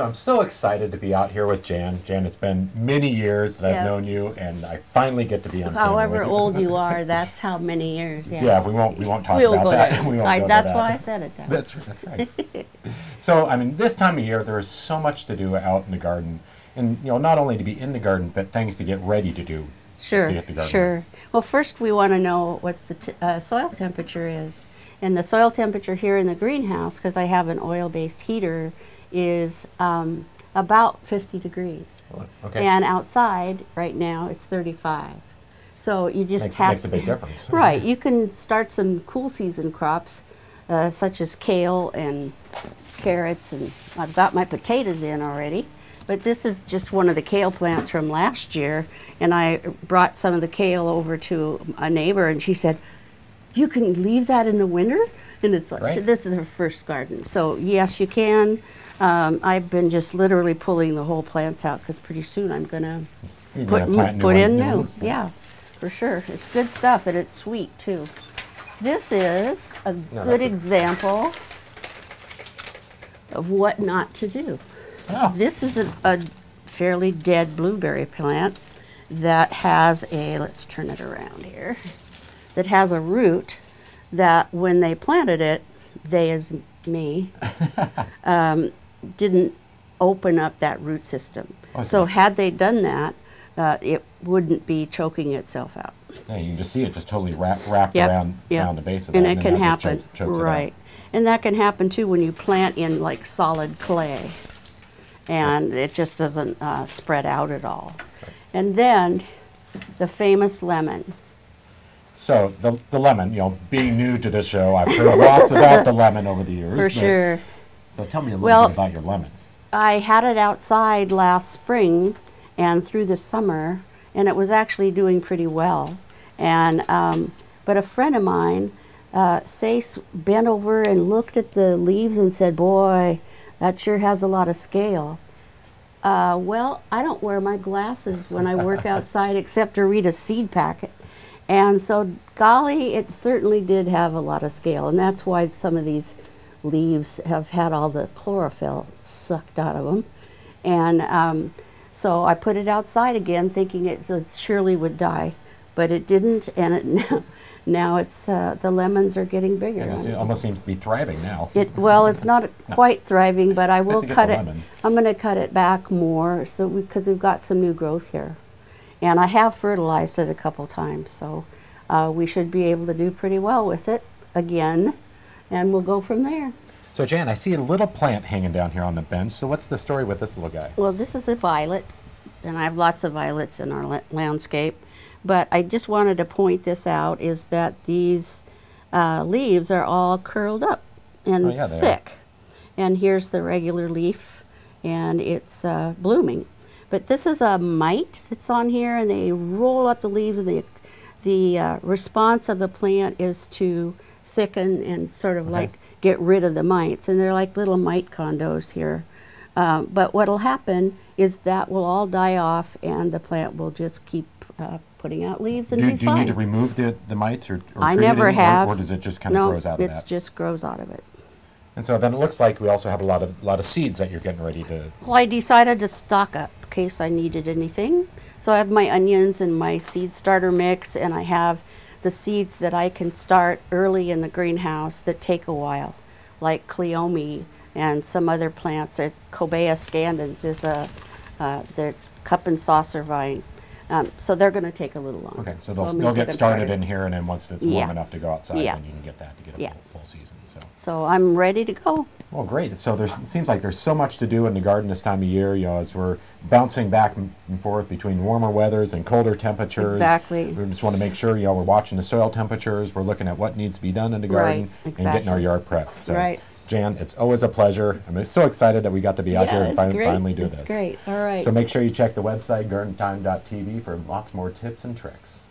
So I'm so excited to be out here with Jan. Jan, it's been many years that I've known you, and I finally get to be on camera However with you. old you are, that's how many years. Yeah, Yeah, we won't talk about that. We won't go that's to that. why I said it that way. That's right. So, I mean, this time of year, there is so much to do out in the garden. And, you know, not only to be in the garden, but things to get ready to do. Sure, to get the garden sure. Well, first we want to know what the soil temperature is. And the soil temperature here in the greenhouse, because I have an oil-based heater, is about 50 degrees. Okay. And outside, right now, it's 35. So you just Makes a big difference. Right. You can start some cool season crops, such as kale and carrots, and I've got my potatoes in already. But this is just one of the kale plants from last year, and I brought some of the kale over to a neighbor, and she said, "You can leave that in the winter?" And it's like, Right. this is her first garden. So yes, you can. I've been just literally pulling the whole plants out because pretty soon I'm gonna You're put gonna plant put in new. ones. Yeah, for sure. It's good stuff, and it's sweet too. This is a good example of what not to do. Oh. This is a fairly dead blueberry plant that has a, let's turn it around here, that has a root that when they planted it, they as me, didn't open up that root system. Oh, so had they done that, it wouldn't be choking itself out. Yeah, you can just see it just totally wrapped around the base of that. And it can that just happen, chokes it out. right. And that can happen too when you plant in like solid clay. And it just doesn't spread out at all. Right. And then the famous lemon. So the lemon, you know, being new to this show, I've heard lots about the lemon over the years. For sure. So tell me a little bit about your lemon. I had it outside last spring and through the summer, and it was actually doing pretty well. And but a friend of mine, Sace, bent over and looked at the leaves and said, "Boy, that sure has a lot of scale." Well, I don't wear my glasses when I work outside except to read a seed packet. And so, golly, it certainly did have a lot of scale. And that's why some of these leaves have had all the chlorophyll sucked out of them. And so I put it outside again thinking it surely would die. But it didn't, and it now it's the lemons are getting bigger. Yeah, it almost seems to be thriving now. Well, it's not quite thriving, but I will cut it. Lemons. I'm going to cut it back more, so because we've got some new growth here, and I have fertilized it a couple times, so we should be able to do pretty well with it again, and we'll go from there. So Jan, I see a little plant hanging down here on the bench. So what's the story with this little guy? Well, this is a violet, and I have lots of violets in our landscape. But I just wanted to point this out, is that these leaves are all curled up and thick. And here's the regular leaf, and it's blooming. But this is a mite that's on here, and they roll up the leaves, and the response of the plant is to thicken and sort of like get rid of the mites. And they're like little mite condos here. But what'll happen is that will all die off, and the plant will just keep putting out leaves and be fine. Do you need to remove the mites or I treat never it, have. or does it just kind of grows out of that? No, it just grows out of it. And so then it looks like we also have a lot of seeds that you're getting ready to. Well, I decided to stock up in case I needed anything. So I have my onions and my seed starter mix, and I have the seeds that I can start early in the greenhouse that take a while, like cleome and some other plants. Cobea scandens is the cup and saucer vine. So they're going to take a little longer. Okay, so they'll get started in here, and then once it's warm enough to go outside, then you can get that to get a full season. So I'm ready to go. Well, great. So it seems like there's so much to do in the garden this time of year, you know, as we're bouncing back and forth between warmer weathers and colder temperatures. Exactly. We just want to make sure, you know, we're watching the soil temperatures, we're looking at what needs to be done in the garden, and getting our yard prepped. So, Jan, it's always a pleasure. I'm so excited that we got to be out here and finally do this. It's great. All right. So make sure you check the website, gardentime.tv, for lots more tips and tricks.